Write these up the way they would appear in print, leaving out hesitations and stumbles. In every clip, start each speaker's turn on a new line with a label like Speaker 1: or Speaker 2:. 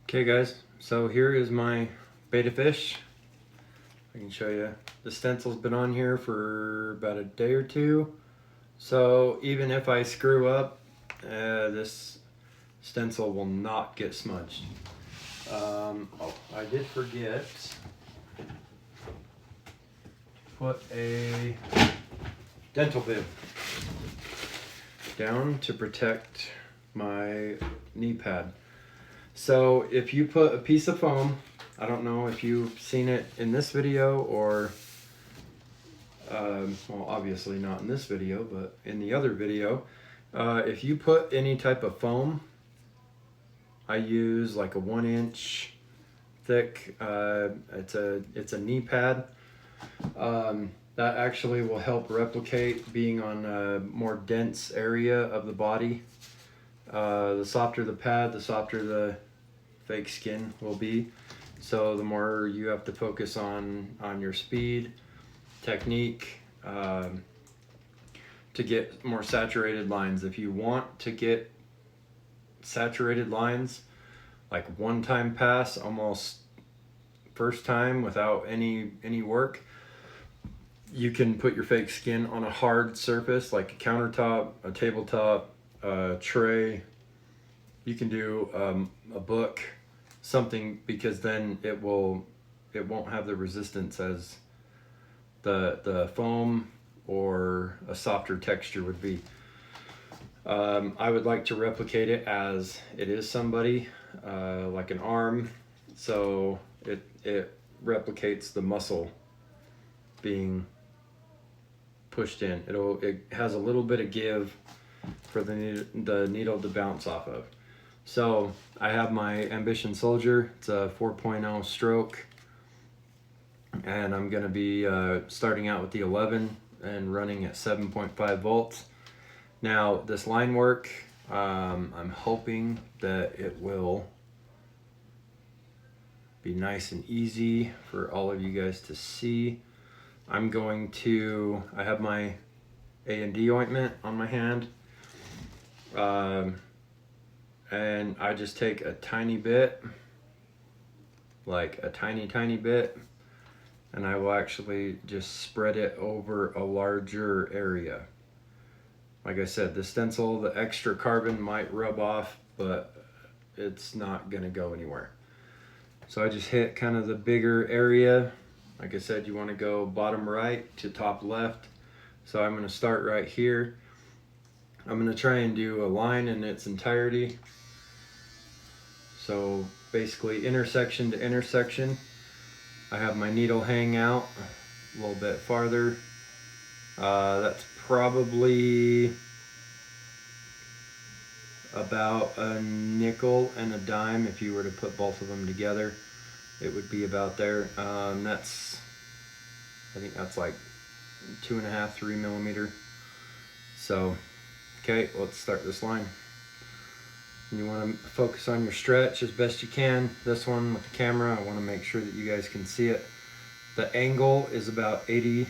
Speaker 1: Okay guys, so here is my betta fish. I can show you. The stencil's been on here for about a day or two. So even if I screw up, this stencil will not get smudged. Oh, I did forget to put a dental bib down to protect my knee pad. So if you put a piece of foam, I don't know if you've seen it in this video or, well, obviously not in this video, but in the other video, if you put any type of foam, I use like a 1-inch thick, it's a knee pad. That actually will help replicate being on a more dense area of the body. The softer the pad, the softer the fake skin will be. So the more you have to focus on your speed, technique, to get more saturated lines. If you want to get saturated lines, like one-time pass, almost first time without any work, you can put your fake skin on a hard surface like a countertop, a tabletop, a tray. You can do a book, something, because then it won't have the resistance as the foam or a softer texture would be. I would like to replicate it as it is somebody, like an arm, so it replicates the muscle being pushed in. It has a little bit of give for the needle to bounce off of. So I have my Ambition Soldier. It's a 4.0 stroke, and I'm gonna be starting out with the 11 and running at 7.5 volts. Now this line work, I'm hoping that it will be nice and easy for all of you guys to see. I have my A&D ointment on my hand, and I just take a tiny bit, like a tiny bit, and I will actually just spread it over a larger area. Like I said, the stencil, the extra carbon might rub off, but it's not gonna go anywhere. So I just hit kind of the bigger area. Like I said, you want to go bottom right to top left. So I'm going to start right here. I'm going to try and do a line in its entirety. So basically intersection to intersection. I have my needle hang out a little bit farther. That's probably about a nickel and a dime. If you were to put both of them together, it would be about there. I think that's like 2.5, 3 millimeter. So, okay, let's start this line. You want to focus on your stretch as best you can. This one with the camera, I want to make sure that you guys can see it. The angle is about 80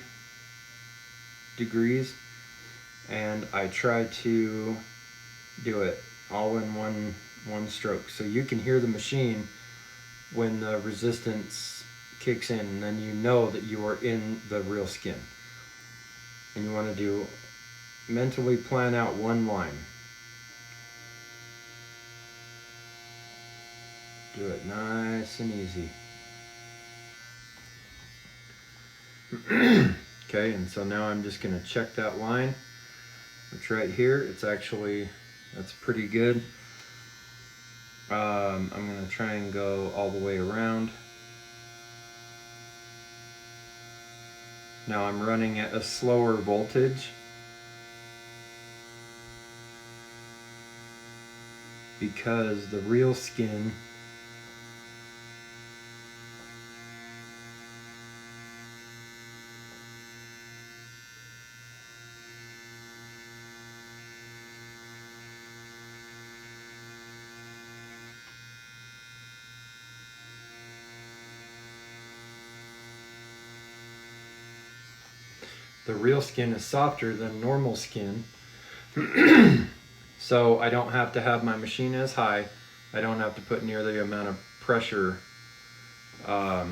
Speaker 1: degrees, and I try to do it all in one stroke, so you can hear the machine when the resistance kicks in, and then you know that you are in the real skin. And you want to mentally plan out one line. Do it nice and easy. Okay, and so now I'm just going to check that line. It's right here. That's pretty good. I'm going to try and go all the way around. Now I'm running at a slower voltage because the real skin is softer than normal skin. So I don't have to have my machine as high. I don't have to put near the amount of pressure to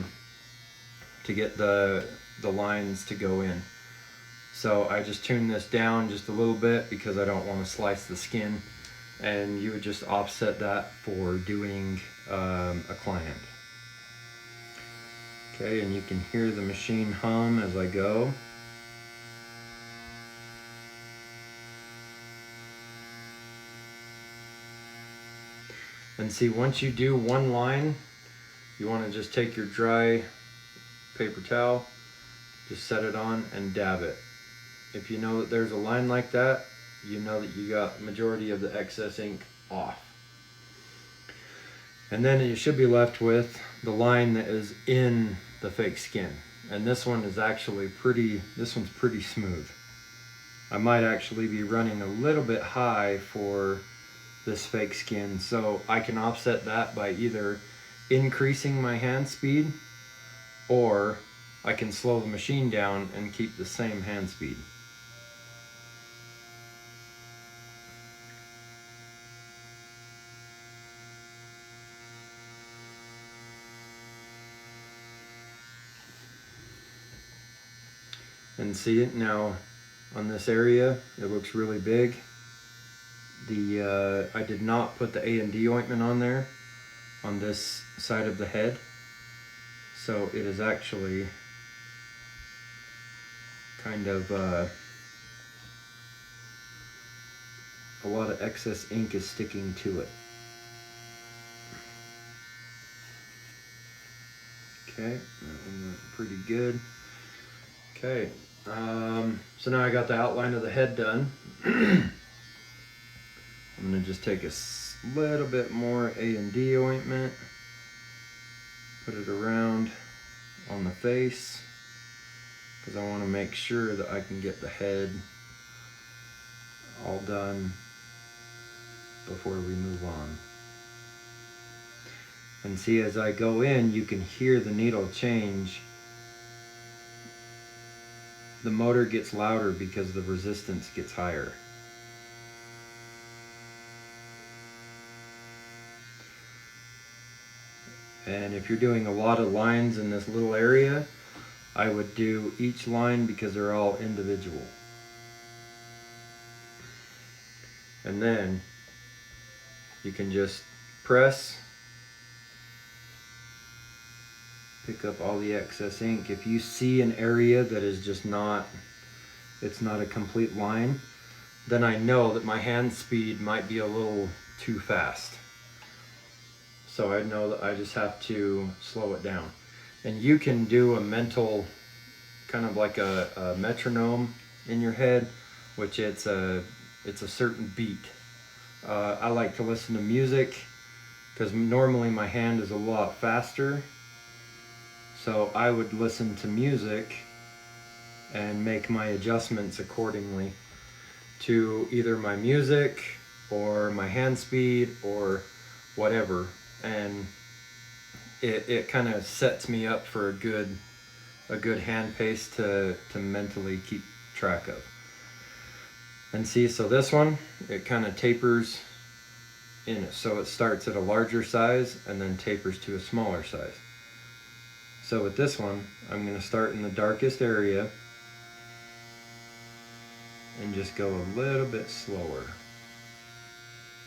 Speaker 1: get the lines to go in. So I just tune this down just a little bit because I don't want to slice the skin, and you would just offset that for doing a client. Okay, and you can hear the machine hum as I go. And see, once you do one line, you want to just take your dry paper towel, just set it on and dab it. If you know that there's a line like that, you know that you got majority of the excess ink off. And then you should be left with the line that is in the fake skin. And this one is actually this one's pretty smooth. I might actually be running a little bit high for this fake skin, so I can offset that by either increasing my hand speed, or I can slow the machine down and keep the same hand speed. And see it now on this area, it looks really big. I did not put the A&D ointment on there on this side of the head, so it is actually kind of a lot of excess ink is sticking to it. Okay, that one went pretty good. Okay, so now I got the outline of the head done. I'm going to just take a little bit more A&D ointment, put it around on the face, because I want to make sure that I can get the head all done before we move on. And see, as I go in, you can hear the needle change. The motor gets louder because the resistance gets higher. And if you're doing a lot of lines in this little area, I would do each line because they're all individual. And then you can just press, pick up all the excess ink. If you see an area that is just it's not a complete line, then I know that my hand speed might be a little too fast. So I know that I just have to slow it down. And you can do a mental, kind of like a metronome in your head, which it's a certain beat. I like to listen to music because normally my hand is a lot faster. So I would listen to music and make my adjustments accordingly to either my music or my hand speed or whatever. And it kind of sets me up for a good hand pace to mentally keep track of. And see, so this one, it kind of tapers in it. So it starts at a larger size and then tapers to a smaller size. So with this one, I'm going to start in the darkest area and just go a little bit slower.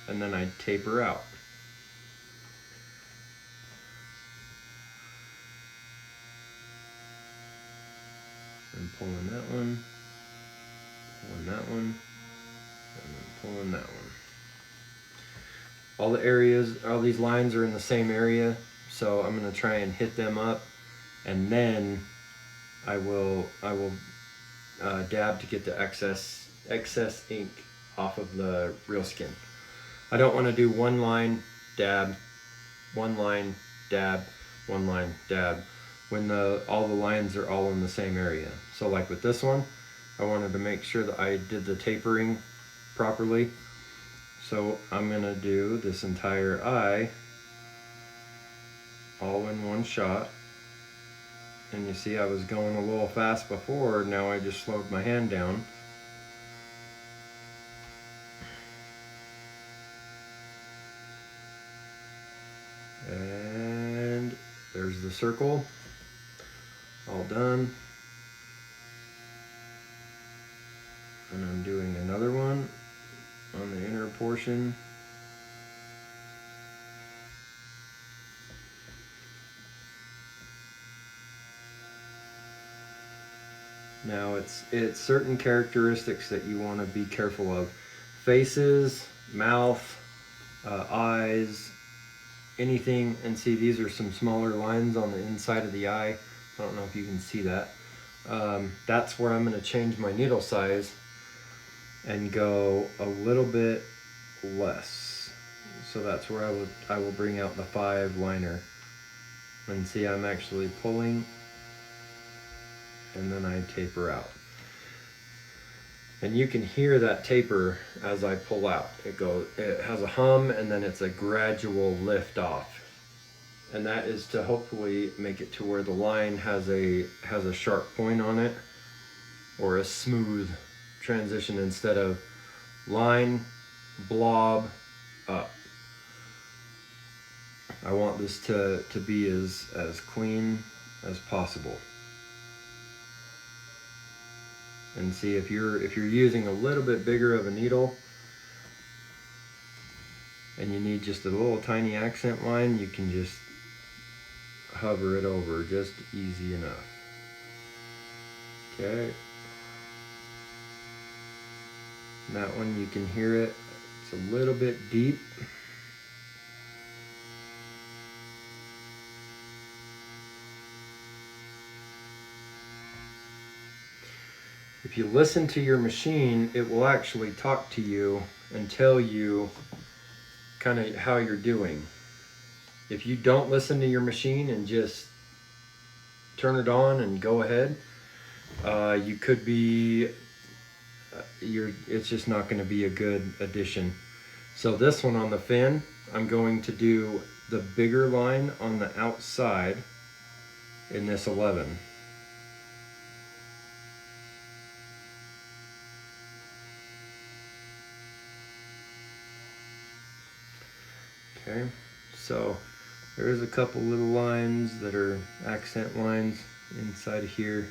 Speaker 1: And then I taper out. I'm pulling that one, pulling that one, and then pulling that one. All the areas, all these lines are in the same area, so I'm going to try and hit them up, and then I will dab to get the excess ink off of the Reelskin. I don't want to do one line, dab, one line, dab, one line, dab, when all the lines are all in the same area. So like with this one, I wanted to make sure that I did the tapering properly. So I'm gonna do this entire eye all in one shot. And you see I was going a little fast before, now I just slowed my hand down. And there's the circle, all done. And I'm doing another one on the inner portion. Now it's certain characteristics that you want to be careful of. Faces, mouth, eyes, anything. And see, these are some smaller lines on the inside of the eye. I don't know if you can see that. That's where I'm going to change my needle size and go a little bit less. So that's where I will bring out the 5 liner. And see, I'm actually pulling, and then I taper out. And you can hear that taper as I pull out. It has a hum, and then it's a gradual lift off. And that is to hopefully make it to where the line has a sharp point on it, or a smooth transition instead of line, blob, up. I want this to be as clean as possible. And see, if you're using a little bit bigger of a needle and you need just a little tiny accent line, you can just hover it over just easy enough. Okay. And that one, you can hear it. It's a little bit deep. If you listen to your machine, it will actually talk to you and tell you kind of how you're doing. If you don't listen to your machine and just turn it on and go ahead, you could be, it's just not going to be a good addition. So this one on the fin, I'm going to do the bigger line on the outside in this 11. Okay, so there's a couple little lines that are accent lines inside of here.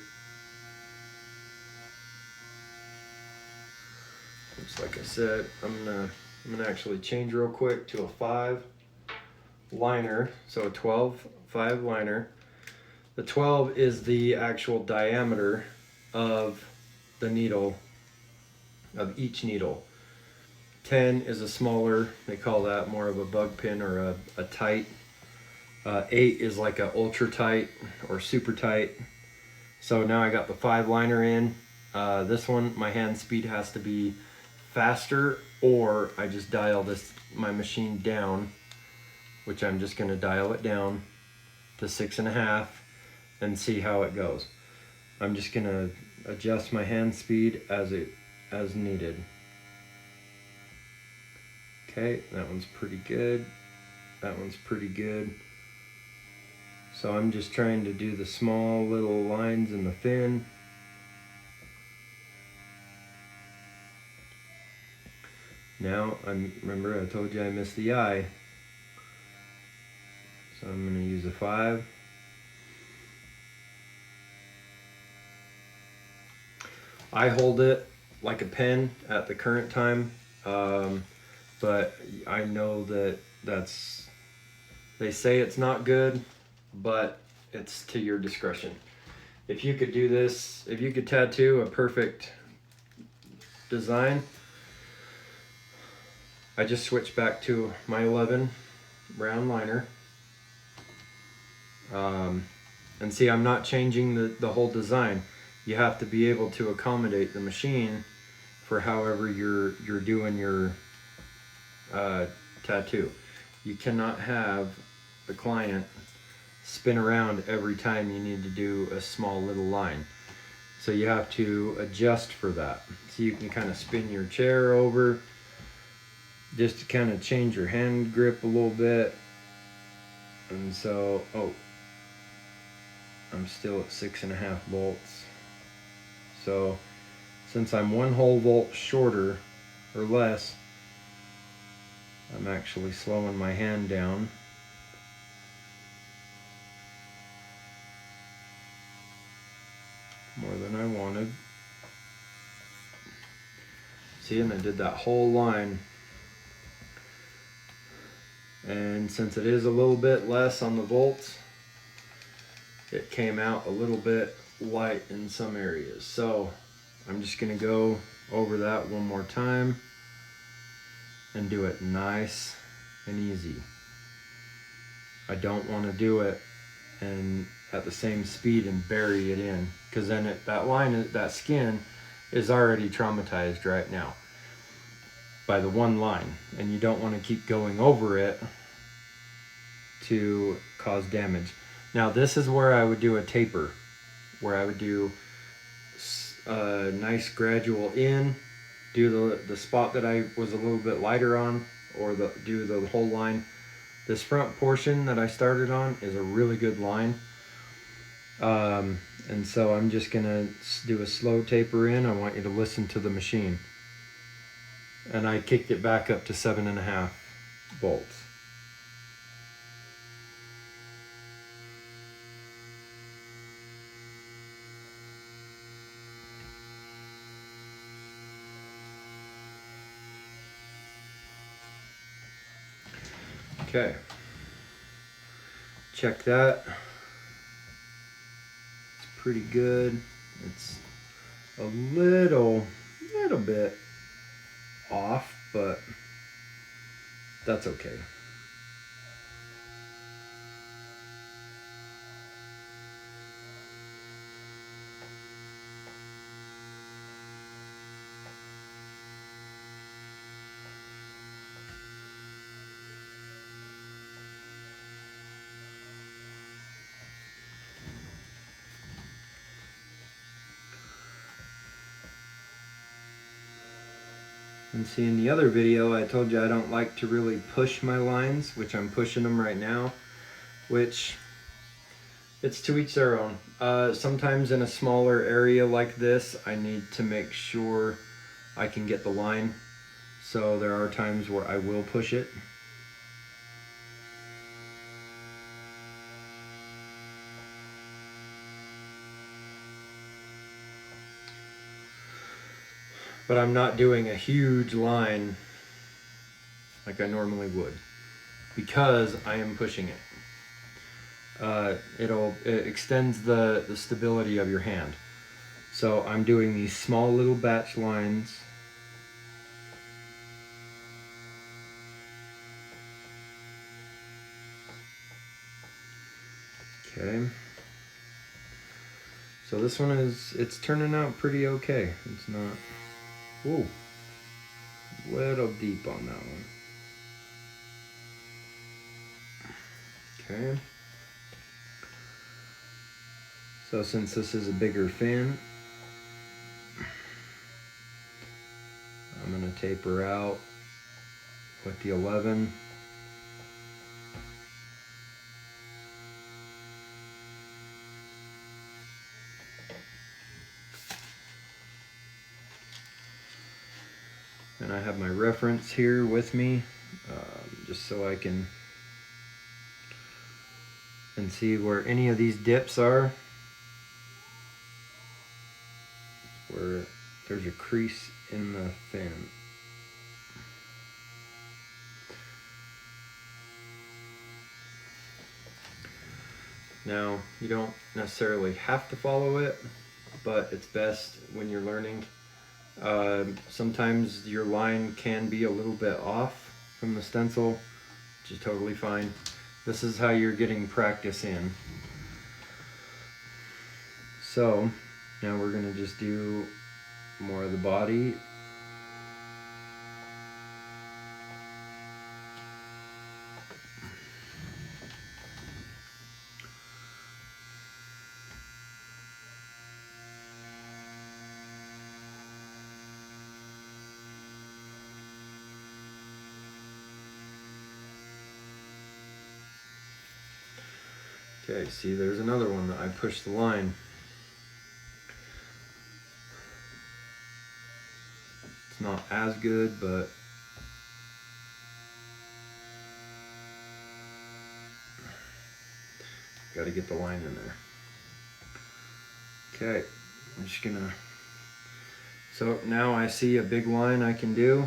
Speaker 1: Just like I said, I'm gonna actually change real quick to a 5 liner, so a 12/5 liner. The 12 is the actual diameter of the needle, of each needle. 10 is a smaller, they call that more of a bug pin or a tight. 8 is like a ultra tight or super tight. So now I got the 5 liner in. This one, my hand speed has to be faster, or I just dial my machine down, which I'm just gonna dial it down to 6.5 and see how it goes. I'm just gonna adjust my hand speed as needed. Okay, that one's pretty good. That one's pretty good. So I'm just trying to do the small little lines in the fin. Now, remember I told you I missed the eye. So I'm going to use a 5. I hold it like a pen at the current time. But I know they say it's not good, but it's to your discretion. If you could do this, if you could tattoo a perfect design, I just switched back to my 11 round liner. And see, I'm not changing the whole design. You have to be able to accommodate the machine for however you're doing your tattoo. You cannot have the client spin around every time you need to do a small little line. So you have to adjust for that. So you can kind of spin your chair over just to kind of change your hand grip a little bit. And so, I'm still at 6.5 volts. So since I'm 1 whole volt shorter or less, I'm actually slowing my hand down. more than I wanted. See, and I did that whole line. And since it is a little bit less on the volts, it came out a little bit light in some areas. So I'm just gonna go over that one more time and do it nice and easy. I don't want to do it and at the same speed and bury it in, because then that skin is already traumatized right now by the one line, and you don't want to keep going over it to cause damage. Now this is where I would do a taper, where I would do a nice gradual in, do the spot that I was a little bit lighter on, or do the whole line. This front portion that I started on is a really good line. And so I'm just gonna do a slow taper in. I want you to listen to the machine. And I kicked it back up to 7.5 volts. Okay, check that. It's pretty good. It's a little bit off, but that's okay. And see, in the other video, I told you I don't like to really push my lines, which I'm pushing them right now, which it's to each their own. Sometimes in a smaller area like this, I need to make sure I can get the line. So there are times where I will push it. But I'm not doing a huge line like I normally would, because I am pushing it. It extends the stability of your hand. So I'm doing these small little batch lines. Okay. So this one it's turning out pretty okay. It's not, ooh, little deep on that one. Okay. So since this is a bigger fin, I'm gonna taper out with the 11. And I have my reference here with me, just so I can see where any of these dips are, where there's a crease in the fin. Now, you don't necessarily have to follow it, but it's best when you're learning. Sometimes your line can be a little bit off from the stencil, which is totally fine. This is how you're getting practice in. So now we're gonna just do more of the body. Okay, see, there's another one that I pushed the line. It's not as good, but got to get the line in there. Okay, I'm just gonna, so now I see a big line I can do.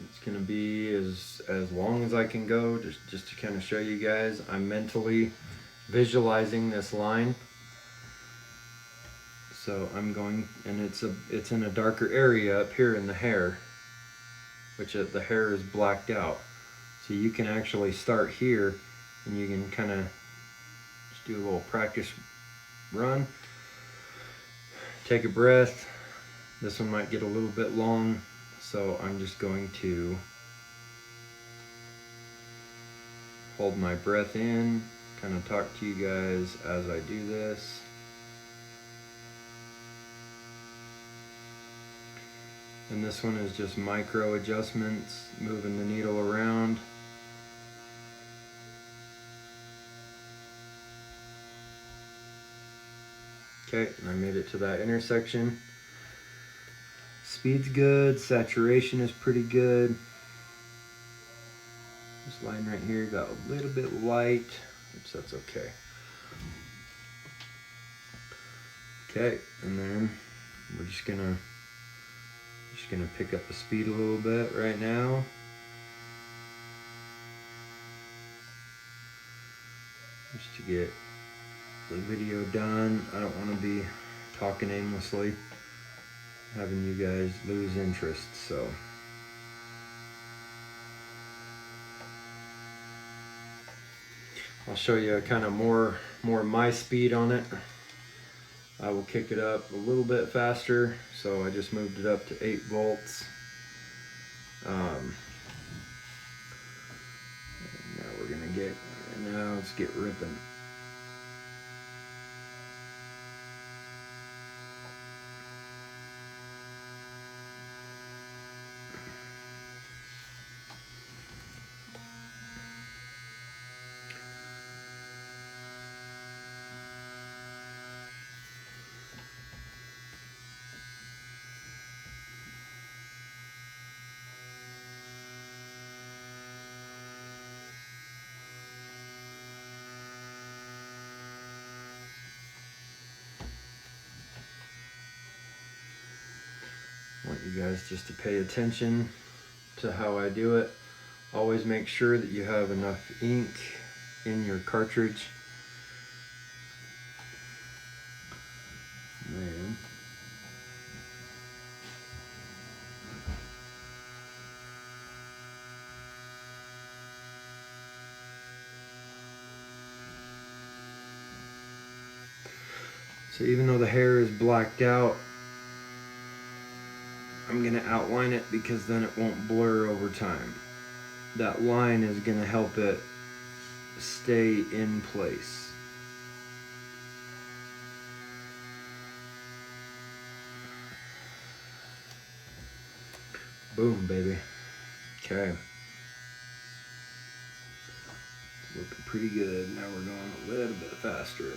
Speaker 1: It's gonna be as long as I can go, just to kind of show you guys. I'm mentally visualizing this line. So I'm going, and it's in a darker area up here in the hair, which the hair is blacked out. So you can actually start here, and you can kind of just do a little practice run. Take a breath. This one might get a little bit long, so I'm just going to hold my breath in, kind of talk to you guys as I do this. And this one is just micro adjustments, moving the needle around. Okay, and I made it to that intersection. Speed's good, saturation is pretty good. This line right here got a little bit light, which that's okay. Okay, and then we're just gonna pick up the speed a little bit right now. Just to get the video done. I don't want to be talking aimlessly, having you guys lose interest, so. I'll show you kind of more my speed on it. I will kick it up a little bit faster, so I just moved it up to 8 volts. Now we're gonna get, now let's get ripping. I want you guys just to pay attention to how I do it. Always make sure that you have enough ink in your cartridge. Man. So even though the hair is blacked out, I'm going to outline it because then it won't blur over time. That line is going to help it stay in place. Boom, baby. Okay. Looking pretty good. Now we're going a little bit faster.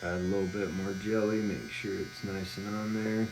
Speaker 1: Add a little bit more jelly, make sure it's nice and on there.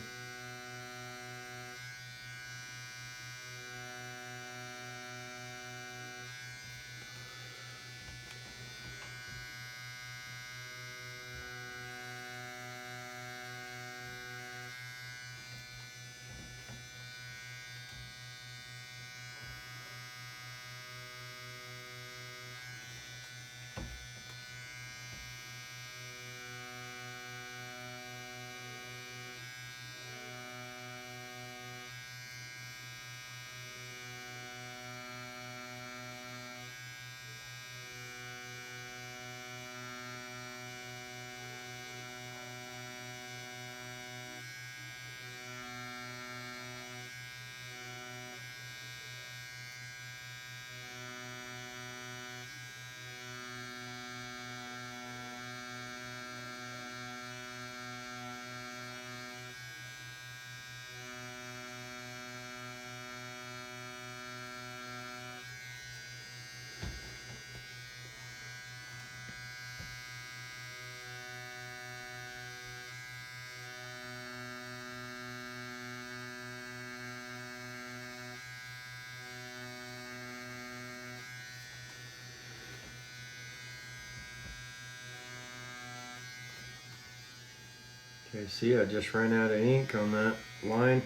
Speaker 1: Okay, see, I just ran out of ink on that line,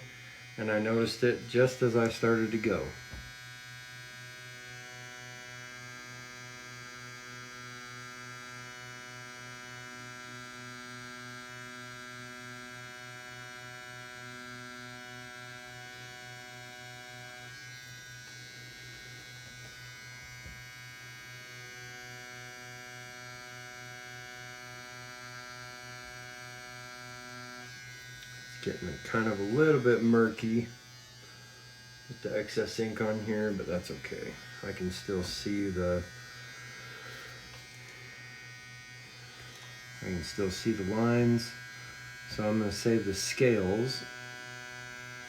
Speaker 1: and I noticed it just as I started to go. Getting kind of a little bit murky with the excess ink on here, but that's okay. I can still see the lines. So I'm going to save the scales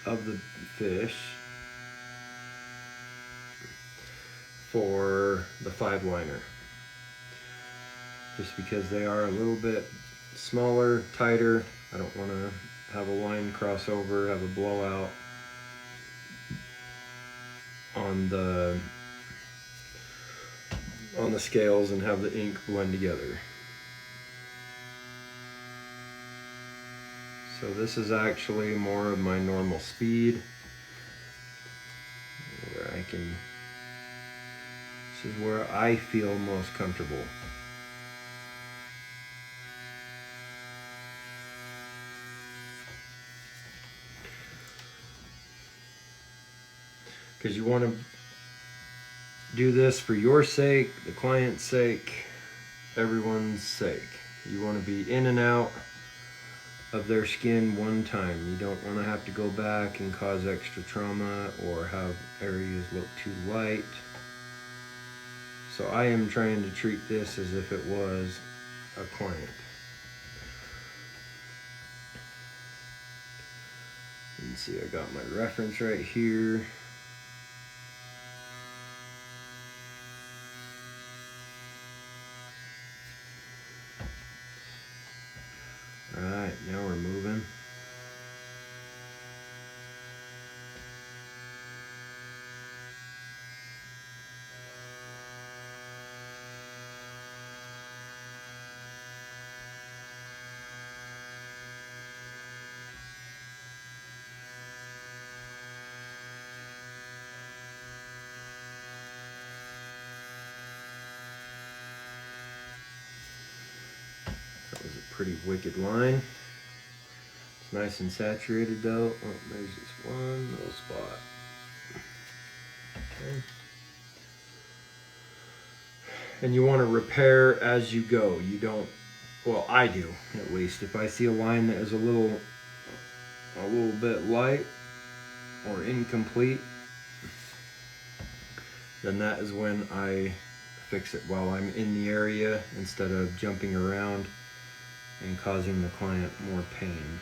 Speaker 1: of the fish for the 5 liner. Just because they are a little bit smaller, tighter. I don't want to have a line cross over, have a blowout on the scales and have the ink blend together. So this is actually more of my normal speed, where I can, this is where I feel most comfortable. Because you want to do this for your sake, the client's sake, everyone's sake. You want to be in and out of their skin one time. You don't want to have to go back and cause extra trauma or have areas look too light. So I am trying to treat this as if it was a client. You can see I got my reference right here. Alright, now we're moving. That was a pretty wicked line. It's nice and saturated though. Oh, there's just one little spot. Okay. And you want to repair as you go. You don't, well, I do at least. If I see a line that is a little bit light or incomplete, then that is when I fix it while I'm in the area instead of jumping around and causing the client more pain.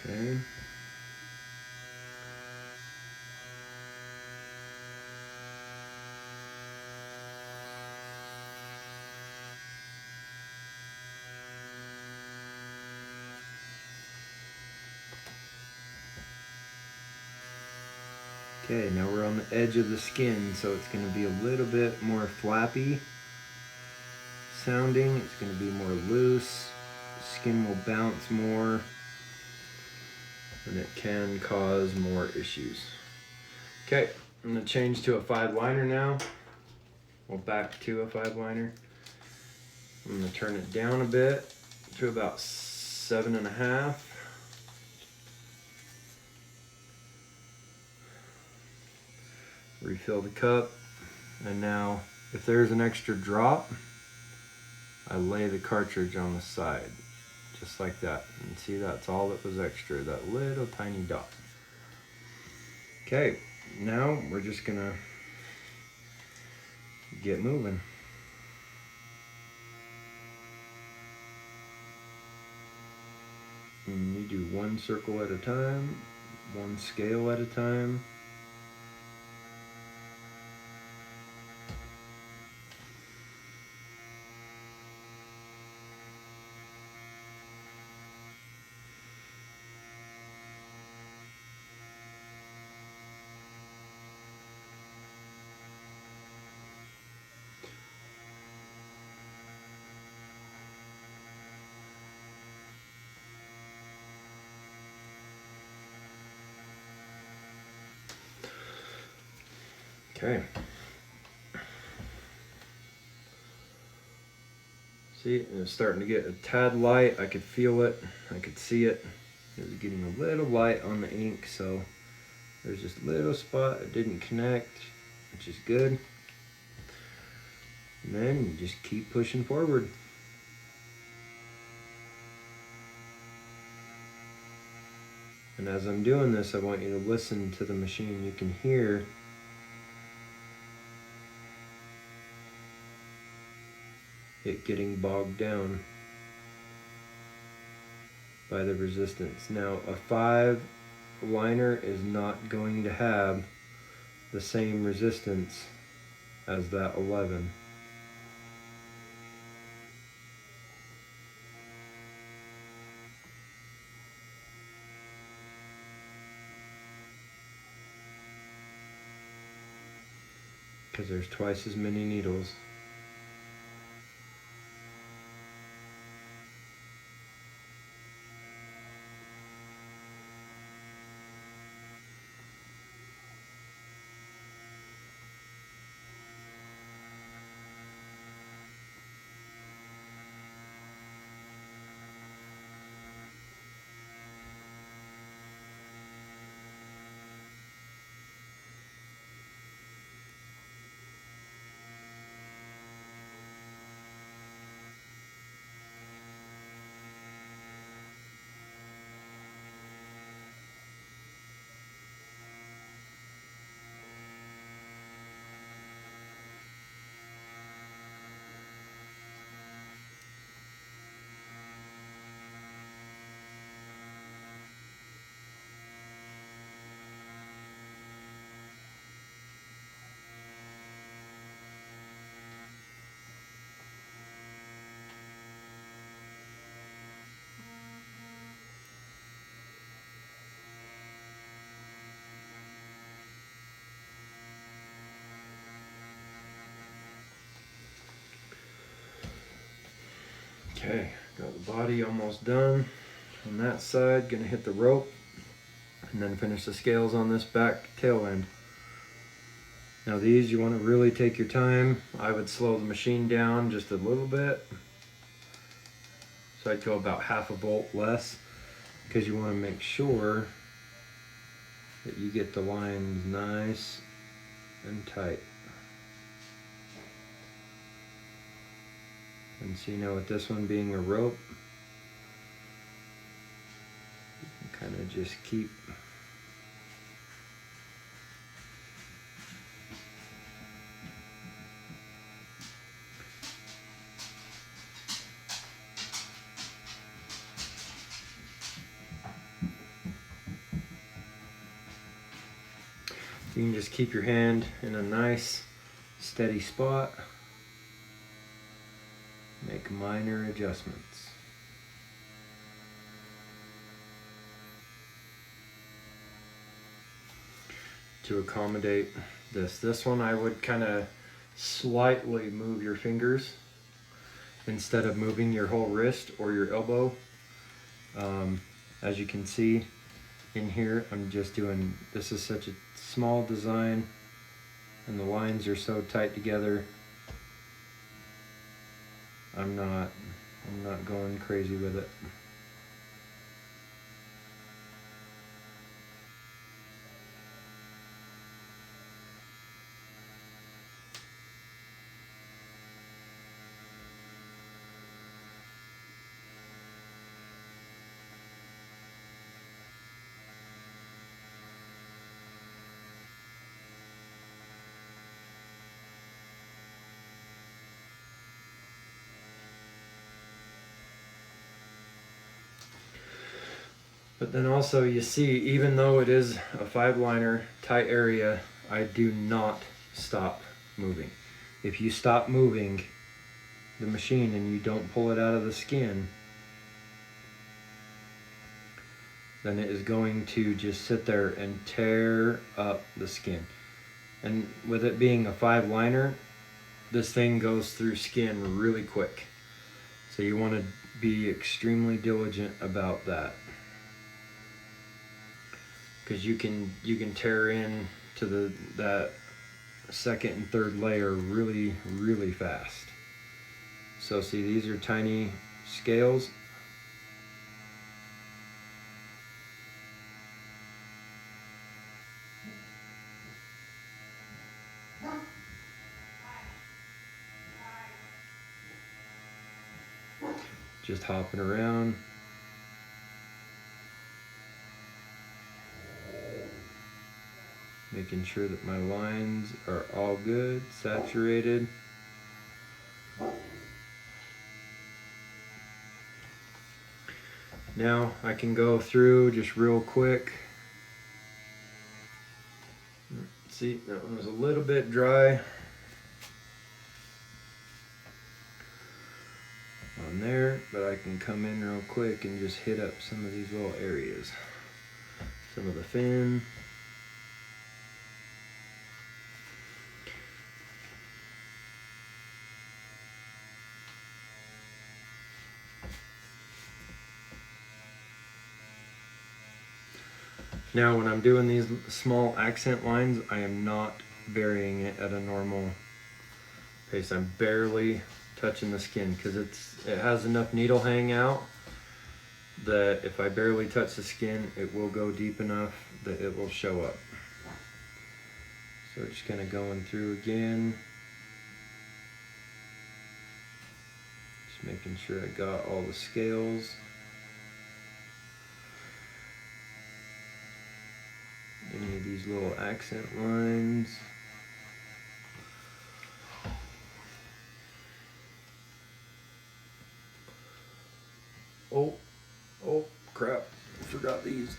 Speaker 1: Okay. Okay, now we're on the edge of the skin, so it's going to be a little bit more flappy sounding. It's going to be more loose. The skin will bounce more, and it can cause more issues. Okay, I'm going to change to a 5 liner now. Well, back to a 5 liner. I'm going to turn it down a bit to about 7.5. Refill the cup, and now if there's an extra drop, I lay the cartridge on the side, just like that. And see, that's all that was extra, that little tiny dot. Okay, now we're just gonna get moving. And you do one circle at a time, one scale at a time. Okay. See, it's starting to get a tad light. I could feel it. I could see it. It was getting a little light on the ink, so there's just a little spot that didn't connect, which is good. And then you just keep pushing forward. And as I'm doing this, I want you to listen to the machine. You can hear it getting bogged down by the resistance. Now, a 5 liner is not going to have the same resistance as that 11. Because there's twice as many needles. Okay, got the body almost done on that side. Gonna hit the rope and then finish the scales on this back tail end. Now these, you want to really take your time. I would slow the machine down just a little bit. So I'd go about half a volt less, because you want to make sure that you get the lines nice and tight. And see, now with this one being a rope, you can kind of just keep keep your hand in a nice steady spot. Make minor adjustments. To accommodate this. This one I would kind of slightly move your fingers instead of moving your whole wrist or your elbow. As you can see in here, I'm just doing, this is such a small design and the lines are so tight together. I'm not going crazy with it. But then also you see, even though it is a 5 liner tight area, I do not stop moving. If you stop moving the machine and you don't pull it out of the skin, then it is going to just sit there and tear up the skin. And with it being a 5 liner, this thing goes through skin really quick. So you want to be extremely diligent about that. Because you can tear in to that second and third layer really, really fast. So see, these are tiny scales. Just hopping around. Making sure that my lines are all good, saturated. Now I can go through just real quick. See, that one was a little bit dry on there, but I can come in real quick and just hit up some of these little areas. Some of the fin. Now when I'm doing these small accent lines, I am not varying it at a normal pace. I'm barely touching the skin because it has enough needle hang out that if I barely touch the skin, it will go deep enough that it will show up. So just kind of going through again. Just making sure I got all the scales. Any of these little accent lines. Oh, crap. I forgot these.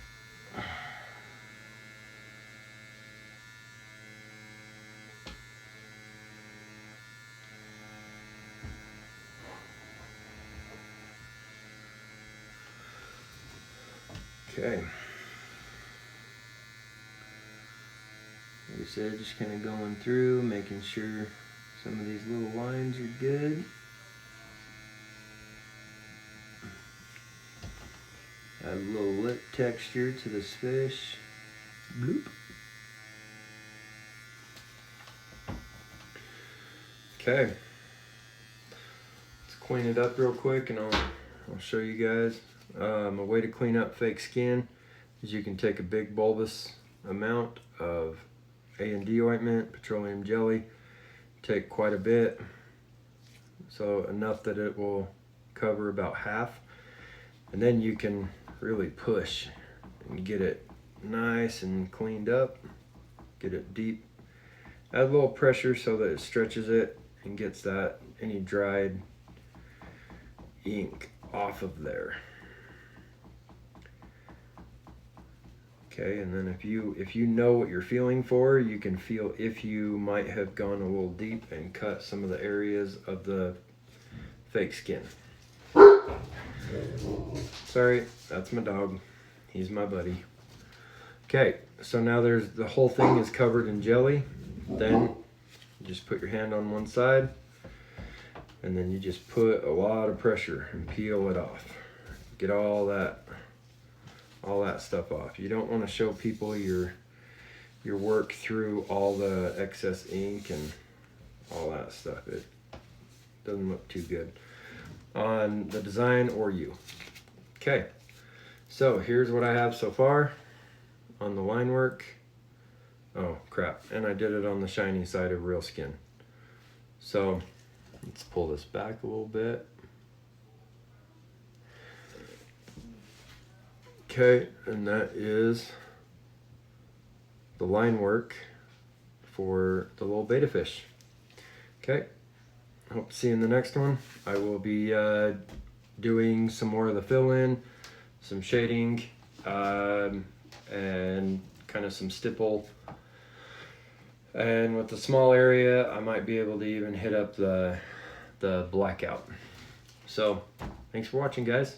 Speaker 1: Okay. Like I said, just kind of going through, making sure some of these little lines are good. Add a little lip texture to this fish. Bloop. Okay. Let's clean it up real quick and I'll show you guys. A way to clean up fake skin is you can take a big bulbous amount of A&D ointment, petroleum jelly, take quite a bit, so enough that it will cover about half, and then you can really push and get it nice and cleaned up, get it deep, add a little pressure so that it stretches it and gets that any dried ink off of there. Okay, and then if you know what you're feeling for, you can feel if you might have gone a little deep and cut some of the areas of the fake skin. Sorry, that's my dog. He's my buddy. Okay, so now the whole thing is covered in jelly. Then you just put your hand on one side and then you just put a lot of pressure and peel it off. Get all that stuff off. You don't want to show people your work through all the excess ink and all that stuff. It doesn't look too good on the design or you. Okay, so here's what I have so far on the line work. Oh crap, and I did it on the shiny side of Reelskin. So let's pull this back a little bit. Okay, and that is the line work for the little beta fish. Okay, hope to see you in the next one. I will be doing some more of the fill-in, some shading, and kind of some stipple. And with the small area, I might be able to even hit up the blackout. So, thanks for watching, guys.